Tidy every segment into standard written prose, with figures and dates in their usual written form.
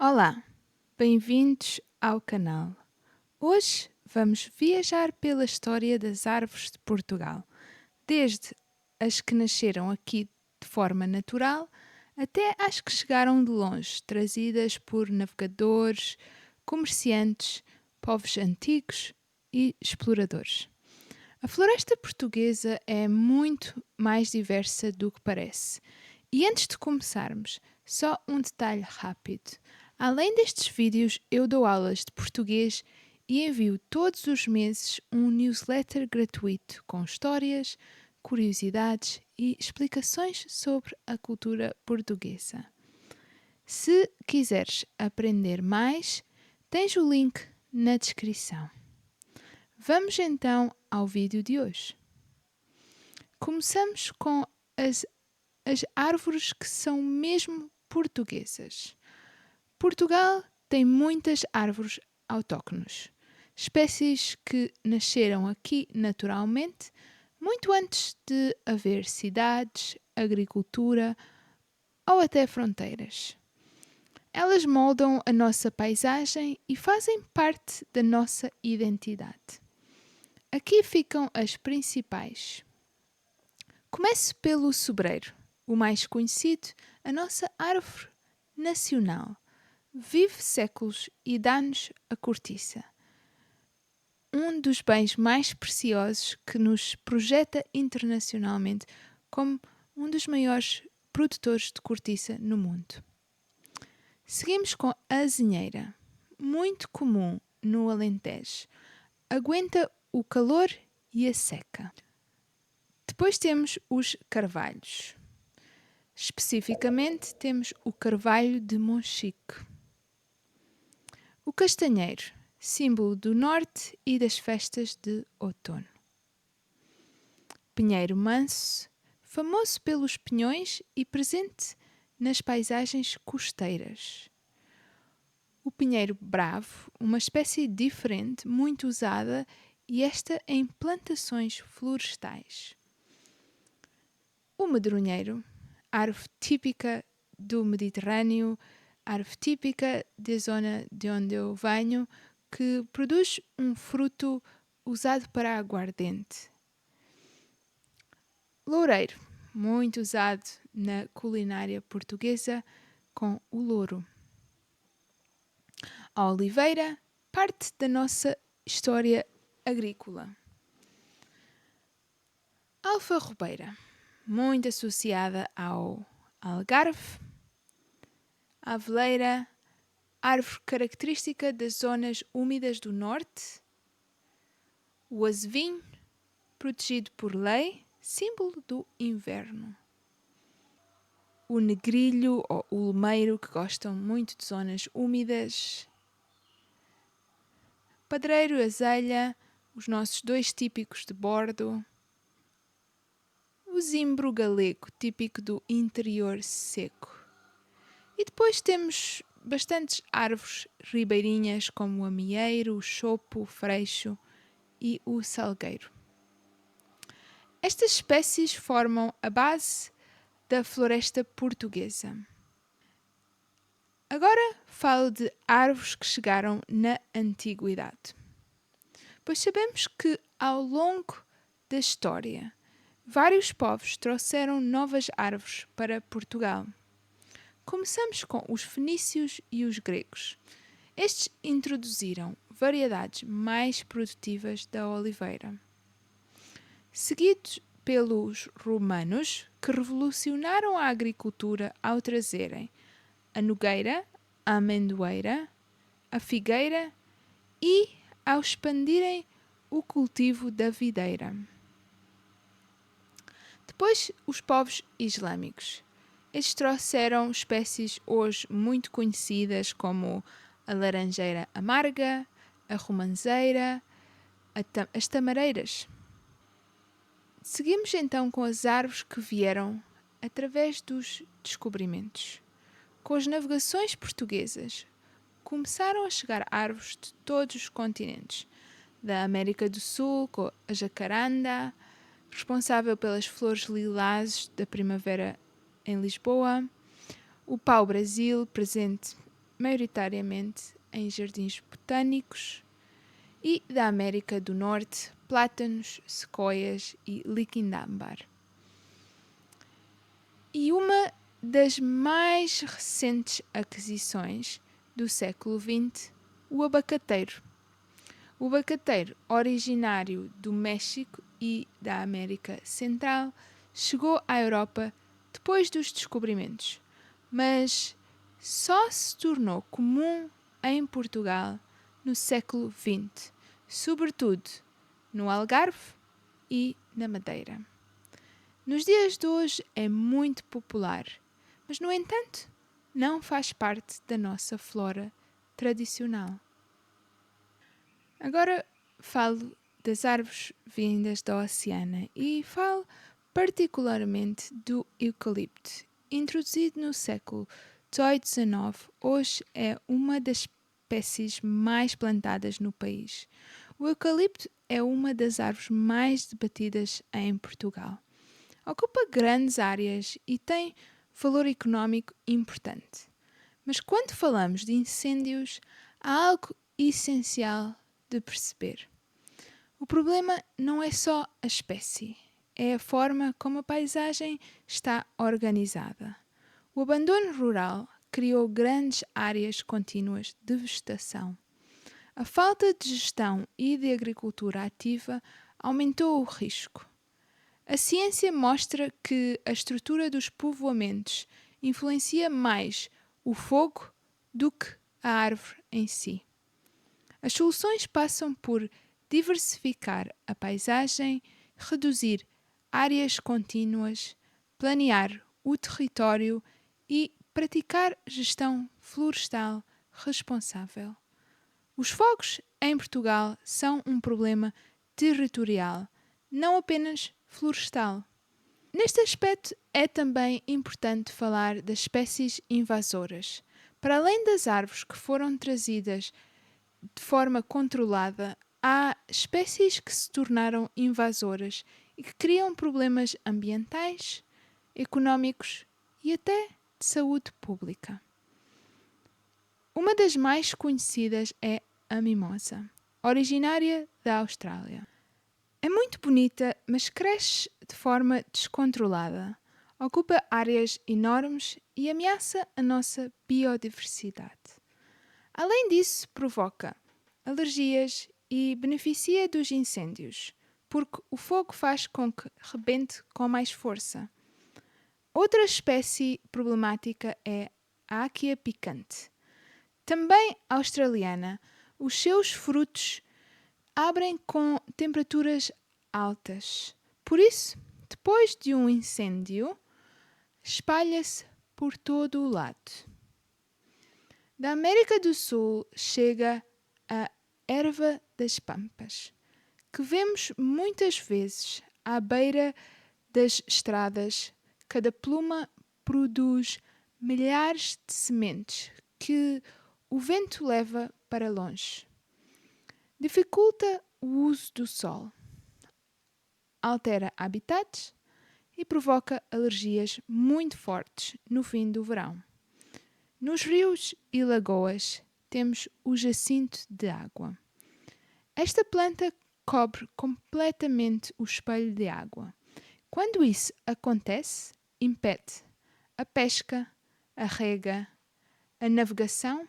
Olá, bem-vindos ao canal. Hoje vamos viajar pela história das árvores de Portugal, desde as que nasceram aqui de forma natural até as que chegaram de longe, trazidas por navegadores, comerciantes, povos antigos e exploradores. A floresta portuguesa é muito mais diversa do que parece. E antes de começarmos, só um detalhe rápido. Além destes vídeos, eu dou aulas de português e envio todos os meses um newsletter gratuito com histórias, curiosidades e explicações sobre a cultura portuguesa. Se quiseres aprender mais, tens o link na descrição. Vamos então ao vídeo de hoje. Começamos com as árvores que são mesmo portuguesas. Portugal tem muitas árvores autóctones, espécies que nasceram aqui naturalmente, muito antes de haver cidades, agricultura ou até fronteiras. Elas moldam a nossa paisagem e fazem parte da nossa identidade. Aqui ficam as principais. Comece pelo sobreiro, o mais conhecido, a nossa árvore nacional. Vive séculos e dá-nos a cortiça. Um dos bens mais preciosos que nos projeta internacionalmente como um dos maiores produtores de cortiça no mundo. Seguimos com a azinheira, muito comum no Alentejo. Aguenta o calor e a seca. Depois temos os carvalhos. Especificamente temos o carvalho de Monchique. O castanheiro, símbolo do norte e das festas de outono. Pinheiro manso, famoso pelos pinhões e presente nas paisagens costeiras. O pinheiro bravo, uma espécie diferente, muito usada, e esta em plantações florestais. O medronheiro, árvore típica do Mediterrâneo, árvore típica da zona de onde eu venho, que produz um fruto usado para aguardente. Loureiro, muito usado na culinária portuguesa, com o louro. A oliveira, parte da nossa história agrícola. A alfarrobeira, muito associada ao Algarve. A aveleira, árvore característica das zonas úmidas do norte. O azevinho, protegido por lei, símbolo do inverno. O negrilho ou o lumeiro, que gostam muito de zonas úmidas. Padreiro, azelha, os nossos dois típicos de bordo. O zimbro galego, típico do interior seco. E depois temos bastantes árvores ribeirinhas, como o amieiro, o chopo, o freixo e o salgueiro. Estas espécies formam a base da floresta portuguesa. Agora falo de árvores que chegaram na antiguidade. Pois sabemos que, ao longo da história, vários povos trouxeram novas árvores para Portugal. Começamos com os fenícios e os gregos. Estes introduziram variedades mais produtivas da oliveira. Seguidos pelos romanos, que revolucionaram a agricultura ao trazerem a nogueira, a amendoeira, a figueira e ao expandirem o cultivo da videira. Depois, os povos islâmicos. Estes trouxeram espécies hoje muito conhecidas como a laranjeira amarga, a romanceira, as tamareiras. Seguimos então com as árvores que vieram através dos descobrimentos. Com as navegações portuguesas, começaram a chegar árvores de todos os continentes, da América do Sul, com a jacaranda, responsável pelas flores lilazes da primavera em Lisboa, o pau-brasil, presente maioritariamente em jardins botânicos, e da América do Norte, plátanos, sequoias e liquidambar. E uma das mais recentes aquisições do século XX, o abacateiro. O abacateiro, originário do México e da América Central, chegou à Europa depois dos descobrimentos, mas só se tornou comum em Portugal no século XX, sobretudo no Algarve e na Madeira. Nos dias de hoje é muito popular, mas, no entanto, não faz parte da nossa flora tradicional. Agora falo das árvores vindas da Oceania e falo particularmente do eucalipto. Introduzido no século XVIII-XIX, hoje é uma das espécies mais plantadas no país. O eucalipto é uma das árvores mais debatidas em Portugal. Ocupa grandes áreas e tem valor económico importante. Mas quando falamos de incêndios, há algo essencial de perceber. O problema não é só a espécie, é a forma como a paisagem está organizada. O abandono rural criou grandes áreas contínuas de vegetação. A falta de gestão e de agricultura ativa aumentou o risco. A ciência mostra que a estrutura dos povoamentos influencia mais o fogo do que a árvore em si. As soluções passam por diversificar a paisagem, reduzir áreas contínuas, planear o território e praticar gestão florestal responsável. Os fogos em Portugal são um problema territorial, não apenas florestal. Neste aspecto, é também importante falar das espécies invasoras. Para além das árvores que foram trazidas de forma controlada, há espécies que se tornaram invasoras e que criam problemas ambientais, económicos e até de saúde pública. Uma das mais conhecidas é a mimosa, originária da Austrália. É muito bonita, mas cresce de forma descontrolada, ocupa áreas enormes e ameaça a nossa biodiversidade. Além disso, provoca alergias e beneficia dos incêndios, porque o fogo faz com que rebente com mais força. Outra espécie problemática é a áquia picante. Também australiana, os seus frutos abrem com temperaturas altas. Por isso, depois de um incêndio, espalha-se por todo o lado. Da América do Sul chega a erva das pampas, que vemos muitas vezes à beira das estradas. Cada pluma produz milhares de sementes que o vento leva para longe. Dificulta o uso do sol, altera habitats e provoca alergias muito fortes no fim do verão. Nos rios e lagoas temos o jacinto de água. Esta planta cobre completamente o espelho de água. Quando isso acontece, impede a pesca, a rega, a navegação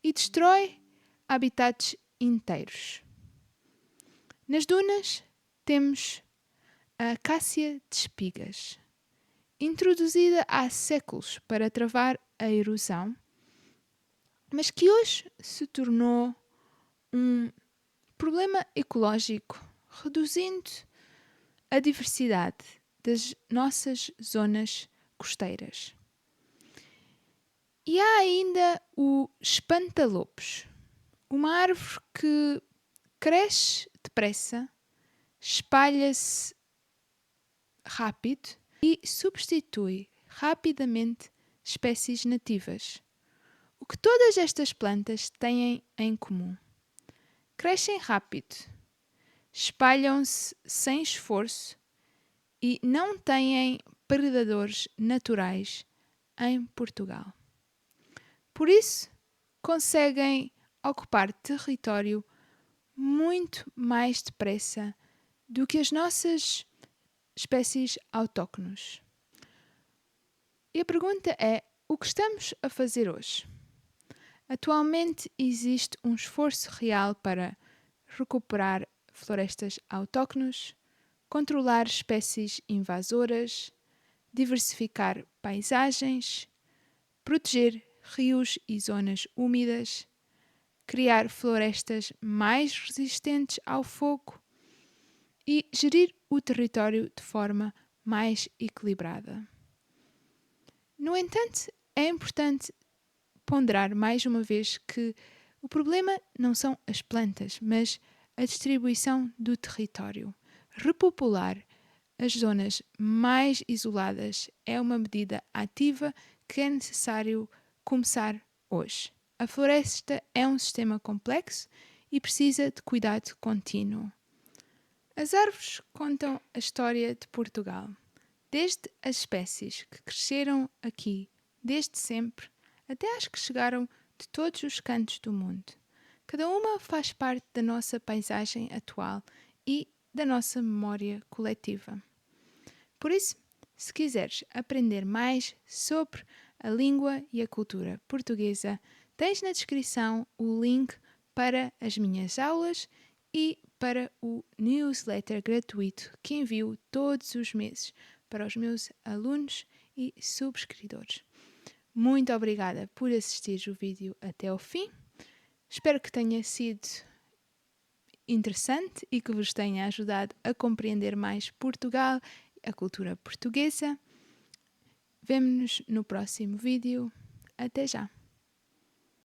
e destrói habitats inteiros. Nas dunas temos a acácia de espigas, introduzida há séculos para travar a erosão, mas que hoje se tornou um problema ecológico, reduzindo a diversidade das nossas zonas costeiras. E há ainda o espantalopes, uma árvore que cresce depressa, espalha-se rápido e substitui rapidamente espécies nativas. O que todas estas plantas têm em comum? Crescem rápido, espalham-se sem esforço e não têm predadores naturais em Portugal. Por isso, conseguem ocupar território muito mais depressa do que as nossas espécies autóctones. E a pergunta é: o que estamos a fazer hoje? Atualmente existe um esforço real para recuperar florestas autóctones, controlar espécies invasoras, diversificar paisagens, proteger rios e zonas úmidas, criar florestas mais resistentes ao fogo e gerir o território de forma mais equilibrada. No entanto, é importante ponderar mais uma vez que o problema não são as plantas, mas a distribuição do território. Repopular as zonas mais isoladas é uma medida ativa que é necessário começar hoje. A floresta é um sistema complexo e precisa de cuidado contínuo. As árvores contam a história de Portugal, desde as espécies que cresceram aqui desde sempre até as que chegaram de todos os cantos do mundo. Cada uma faz parte da nossa paisagem atual e da nossa memória coletiva. Por isso, se quiseres aprender mais sobre a língua e a cultura portuguesa, tens na descrição o link para as minhas aulas e para o newsletter gratuito que envio todos os meses para os meus alunos e subscritores. Muito obrigada por assistir o vídeo até ao fim. Espero que tenha sido interessante e que vos tenha ajudado a compreender mais Portugal e a cultura portuguesa. Vemo-nos no próximo vídeo. Até já!